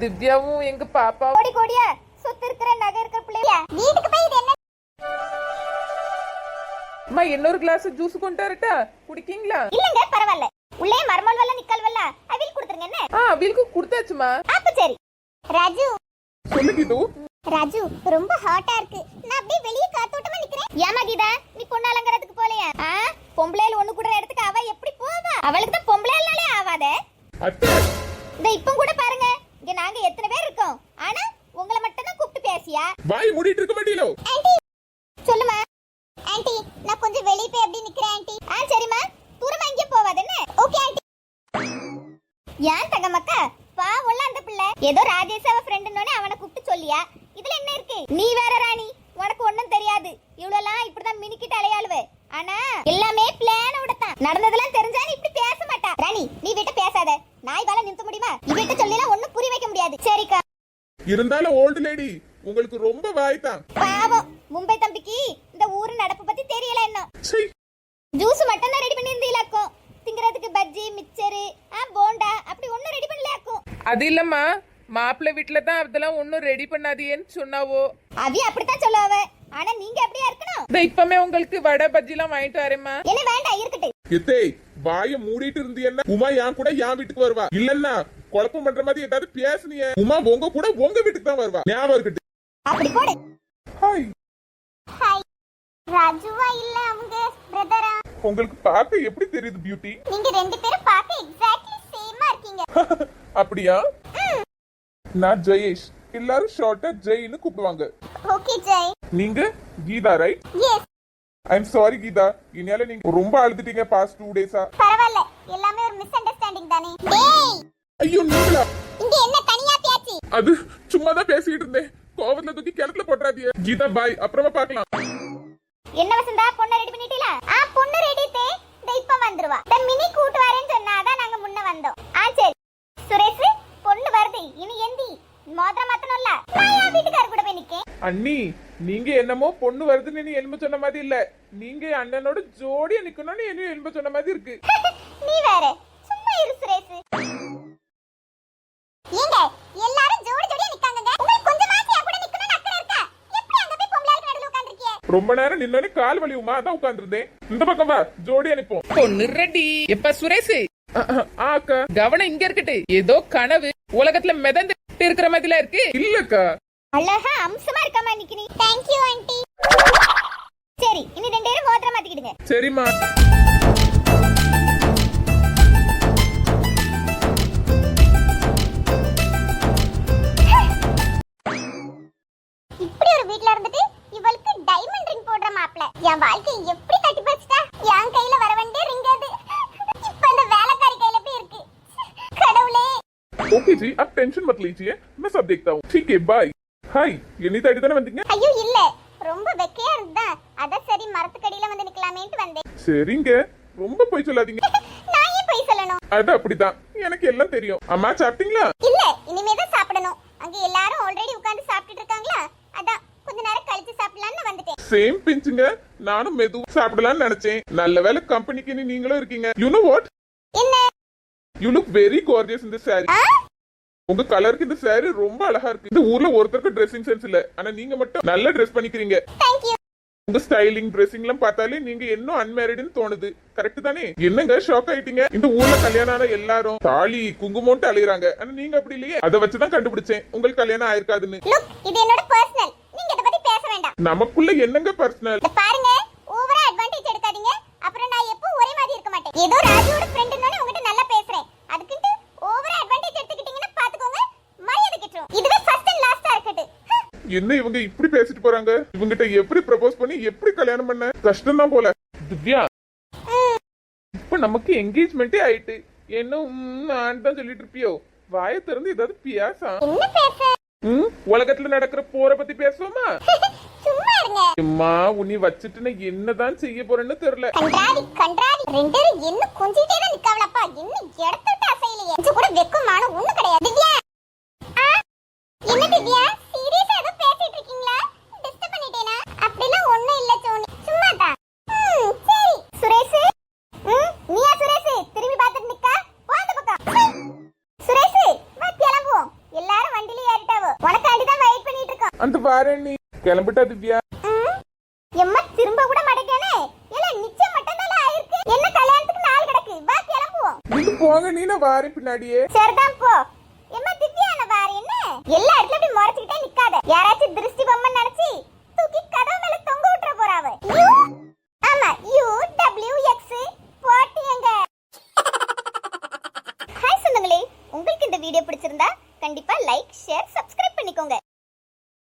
திவ்யாவும் எங்க பாப்பா கோடி கோடியா சொத்து இருக்கிற நகை இருக்கிற பிள்ளையா வீட்டுக்கு போய் இது என்ன? அம்மா இன்னொரு கிளாஸ் ஜூஸ் கொண்டு வரட்டா, குடிக்கீங்களா? இல்லங்க பரவாயில்ல, உள்ளே மர்மல் வல்ல நிக்கல் வல்ல அவில் கொடுத்துருங்க என்ன. அவிலுக்கு கொடுத்தாச்சுமா. அப்ப சரி. ராஜு சொல்லு கீது. ராஜு ரொம்ப ஹாட்டா இருக்கு, நான் அப்படியே வெளிய காத்தோட்டமா நிக்கிறேன். ஏமா கீதா நீ பொண்ணு அலங்கறதுக்கு போலையா? பொம்பளையில ஒண்ணு கூடுற இடத்துக்கு அவ எப்படி போவா? அவளுக்கு தான் பொம்பளையாலே ஆவாதே. அத்தை இந்த இப்போ கூட பாருங்க, இங்க நாங்க எத்தனை பேர் இருக்கோம், ஆனா உங்களை மட்டும் தான் கூப்பிட்டு பேசியா? வாய் மூடிட்டு இருக்க மாட்டீங்களோ? ஆன்ட்டி சொல்லுமா. ஆன்ட்டி நான் கொஞ்சம் வெளிய போய் அப்படி நிக்கிறேன் ஆன்ட்டி. சரிமா, தூரமா எங்க போவாத என்ன? Okay aunty. ஏன் தங்கமக்கா பாவம்ல அந்த பிள்ளை, ஏதோ ராஜேஷாவ ஃப்ரெண்ட்னோனே அவனை கூப்பிட்டு சொல்லியா? இதுல என்ன இருக்கு? நீ வேற ராணி, உனக்கு ஒண்ணும் தெரியாது. இவ்வளவுலாம் இப்படிதான் மினிக்கிட்டு அலையாளுவே, ஆனா எல்லாமே பிளானோட தான் நடந்ததெல்லாம் தெரிஞ்சா நீ இப்படி பேச மாட்டா. ராணி நீ விட்டு பேசாத, நாய் வாழ நிறுத்த முடியுமா? இவட்ட சொல்லிலாம் ஒண்ணும் புரிய வைக்க முடியாது. சரிக்கா. இருந்தாலும் ஓல்ட் லேடி உங்களுக்கு ரொம்ப வாய்தான். பாவம் மும்பை தம்பிக்கு இந்த ஊரு நடப்பு பத்தி தெரியல என்ன. ஜூஸ் மட்டும் தான் ரெடி பண்ணிருந்தீங்களாக்கும், திங்கறதுக்கு பஜ்ஜி மிச்சரு போண்டா அப்படி ஒண்ணும் ரெடி பண்ணலையாக்கும். அது இல்லம்மா, மாப்பிள்ளை வீட்டுல தான் அதெல்லாம் ஒன்னும் ரெடி பண்ணாதீன்னு சொன்னாவோ. அவி அப்படித்தான் சொல்லுவாவ, ஆனா நீங்க அப்படியே இருக்கணும். இப்பமே உங்களுக்கு வடை பஜ்ஜி எல்லாம் வாங்கிட்டு வரேம்மா. என்ன வேண்டாம் இருக்கட்டும். எத்தே வாய மூடிட்டு இருந்தீன்னா உமா என் கூட என் வீட்டுக்கு வருவா, இல்லன்னா குழப்பம் பண்ற மாதிரி ஏதாவது பேசுனீங்க உமா உங்க கூட உங்க வீட்டுக்கு தான் வருவா, ஞாபகம் இருக்கட்டும். அப்படி போடு. Hi hi. ராஜுவா இல்ல அவங்க பிரதரா? உங்களுக்கு பார்க்க எப்படி தெரியுது பியூட்டி? நீங்க ரெண்டு பேரும் பார்க்க எக்ஸாக்ட்லி சேமா இருக்கீங்க. அப்படியா? நான் ஜெயேஷ், எல்லாரும் ஷார்ட்டா ஜெய்னு கூப்பிடுவாங்க. ஓகே ஜெய். நீங்க Geetha right? Yes. I am sorry Geetha, இனியால நீங்க ரொம்ப அழுதுட்டீங்க பாஸ்ட் 2 டேஸா. பரவாயில்ல, எல்லாமே ஒரு மிஸ் அண்டர்ஸ்டாண்டிங் தானே. டேய் ஐயோ நீங்களா? இங்க என்ன தனியா பேசி? அது சும்மா தான் பேசிட்டு இருந்தேன், கோவத்துல தூக்கி கிணத்துல போட்றாதீங்க. கீதா பாய், அப்புறமா பார்க்கலாம். என்ன வசந்தா பொண்ணு ரெடி பண்ணிட்டீங்களா? பொண்ணு ரெடி தே, இப்ப வந்துருவா. த மினி கூட்டு வரேன்னு சொன்னாதான் நாங்க முன்ன வந்தோம். சரி சுரேஷ், பொண்ணு வருது, இனி எந்தி மோதிரம் மாத்தணும்ல. நான் என் வீட்டுக்கார கூட போய் நிக்கேன். அண்ணி நீங்க என்னமோ பொண்ணு வருதுன்னு நீ எலும்பு சொன்ன மாதிரி இல்ல, நீங்க அண்ணனோட ஜோடியா நிக்கணும்னு என்ன எலும்பு சொன்ன மாதிரி இருக்கு. நீ வேற சும்மா இரு சுரேஷ். ஏங்க எல்லாரும் ஜோடி ஜோடியா நிக்காங்கங்க, உங்களுக்கு கொஞ்சமாச்சு என் கூட நிக்கணும்னு அக்கறை இருக்கா? எப்படி அங்க போய் பொம்பளையாளுக்கு நடுவுல உட்கார்ந்திருக்கீங்க? ரொம்ப நேரம் நின்னோனே கால் வலியுமா, அதான் உட்கார்ந்திருந்தேன். இந்த பக்கம் வா, ஜோடியா நிப்போம். பொண்ணு ரெடி. எப்ப சுரேஷ்? அக்கா கவனம் இங்க இருக்கட்டு, ஏதோ கனவு உலகத்துல மிதந்து இருக்கிற மாதிரில இருக்கு. இல்லக்கா அழகா அம்சமா இருக்கமா நிக்கிறீ. Thank you anti. சரி இனி ரெண்டு பேரும் மோதிரம் மாத்திக்கிடுங்க. சரிம்மா. இப்படி ஒரு வீட்ல இருந்துட்டு இவளுக்கு டைமண்ட் ரிங் போடுற மாப்ள, என் வாழ்க்கை எப்படி தட்டி பச்சிட்டா. என் கையில வர வேண்டிய ரிங் அது, இப்ப அந்த வேலைக்காரி கையில போய் இருக்கு. கடவுளே. ओके जी, आप टेंशन मत लीजिए, मैं सब देखता हूँ. ठीक है, बाय. हाय, ये नहीं ताड़ी தானே வந்தீங்க? ஐயோ இல்ல, ரொம்ப வெக்கையா இருந்தா அத சரி மரத்துக்கடியில வந்து நிக்கலாமேன்னு வந்தேன். சரிங்க, ரொம்ப போய் சொல்லாதீங்க. நான் ஏன் போய் சொல்லணும்? அது அப்படிதான், எனக்கு எல்லாம் தெரியும். அம்மா சாப்பிட்டீங்களா? இல்ல இனிமே தான் சாப்பிடணும். அங்க எல்லாரும் ஆல்ரெடி உட்கார்ந்து சாப்பிட்டுட்டு இருக்காங்களா, அதான் கொஞ்ச நேரம் கழிச்சு சாப்பிடலாம்னு வந்துட்டேன். சேம் பிஞ்சுங்க, நானும் மெது சாப்பிடலாம்னு நினைச்சேன். நல்ல வேளை கம்பெனிக்கு நீங்களும் இருக்கீங்க. You know what? என்ன? You look very gorgeous in this saree. உங்க கலருக்கு இந்த saree ரொம்ப அழகா இருக்கு. இந்த ஊர்ல ஒருத்தருக்கு ட்ரெஸ்ஸிங் சென்ஸ் இல்ல, ஆனா நீங்க மட்டும் நல்ல ட்ரெஸ் பண்ணிக்கிறீங்க. Thank you. உங்க ஸ்டைலிங் ட்ரெஸ்ஸிங்லாம் பார்த்தாலே நீங்க இன்னும் அன்மேரிட்னு தோணுது. கரெக்ட் தானே? என்னங்க ஷாக் ஆயிட்டீங்க? இந்த ஊர்ல கல்யாணம் ஆன எல்லாரும் தாலி குங்குமம்ட்டு அலையறாங்க, ஆனா நீங்க அப்படி இல்லையே. அத வச்சு தான் கண்டுபிடிச்சேன் உங்களுக்கு கல்யாணம் ஆயிருக்காதுன்னு. லுக் இது என்னோட பர்சனல், நீங்க இத பத்தி பேச வேண்டாம். நமக்குள்ள என்னங்க பர்சனல்? பாருங்க ஓவரா அட்வான்டேஜ் எடுக்காதீங்க, அப்புறம் நான் எப்போ ஒரே மாதிரி இருக்க மாட்டேன். ஏதோ ராஜுவோட ஃப்ரெண்ட்னோனே உங்ககிட்ட நல்லா பேசுறேன், அதுக்கிட்ட ஓவரா அட்வான்டேஜ் எடுத்துக்கிட்டீங்கன்னா பாத்துக்கோங்க மரியாதை கிட்டறோம். இதுவே ஃபர்ஸ்ட் அண்ட் லாஸ்டா இருக்கட்டு. என்ன இவங்க இப்படி பேசிட்டு போறாங்க? இவங்கிட்ட எப்படி ப்ரப்போஸ் பண்ணி எப்படி கல்யாணம் பண்ண? கஷ்டம் தான் போல. திவ்யா இப்ப நமக்கு என்கேஜ்மெண்டே ஆயிட்டு, என்ன நான் தான் சொல்லிட்டு இருப்பியோ? வாயை திறந்து ஏதாவது பேசா. என்ன பேச? உலகத்துல நடக்கிற போற பத்தி பேசுவோமா? சும்மா இருங்க. அம்மா உன்னை வச்சிட்டு நான் என்னதான் செய்ய போறேன்னு தெரியல. கண்டாவி ரெண்டு பேரும் என்ன கொஞ்சிட்டே தான் நிக்காவலப்பா, என்ன இடத்த விட்டு அசையலையே. இது கூட வெக்கமான ஒண்ணு கிடையாது. திவ்யா என்ன திவ்யா சீரியஸா ஏதோ பேசிட்டு இருக்கீங்களா? டிஸ்டர்ப் பண்ணிட்டேனா? அப்படிலாம் ஒண்ணும் இல்ல சோனி, சும்மா தான். சரி சுரேஷ். நீயா சுரேஷ் திரும்பி பார்த்துட்டு நிக்கா? வா அந்த பக்கம். சுரேஷ் வா கிளம்புவோம், எல்லாரும் அந்த வாரேன் நீ கிளம்பிட்டா திவ்யா. எம்மா திரும்ப கூட மாட்டேங்கானே. இல்ல நிச்சயம் மட்டும் தான் ஆயிருக்கு. என்ன கல்யாணத்துக்கு நாள் கிடக்கு. வா கிளம்புவோம். நீங்க போங்க, நீ நான் வாரேன் பின்னாடியே. சரிதான் போ. எம்மா திவ்யா நான் வாரேன் என்ன? எல்லா இடத்துல இப்படி முறைச்சிட்டே நிக்காத. யாராச்சும் திருஷ்டி பொம்மை நினைச்சி தூக்கி கதவு மேல தொங்க விட்டுற போறாவ. ஆமா UWX போட்டியங்க. ஹாய் சொந்தங்களே, உங்களுக்கு இந்த வீடியோ பிடிச்சிருந்தா கண்டிப்பா லைக், ஷேர்,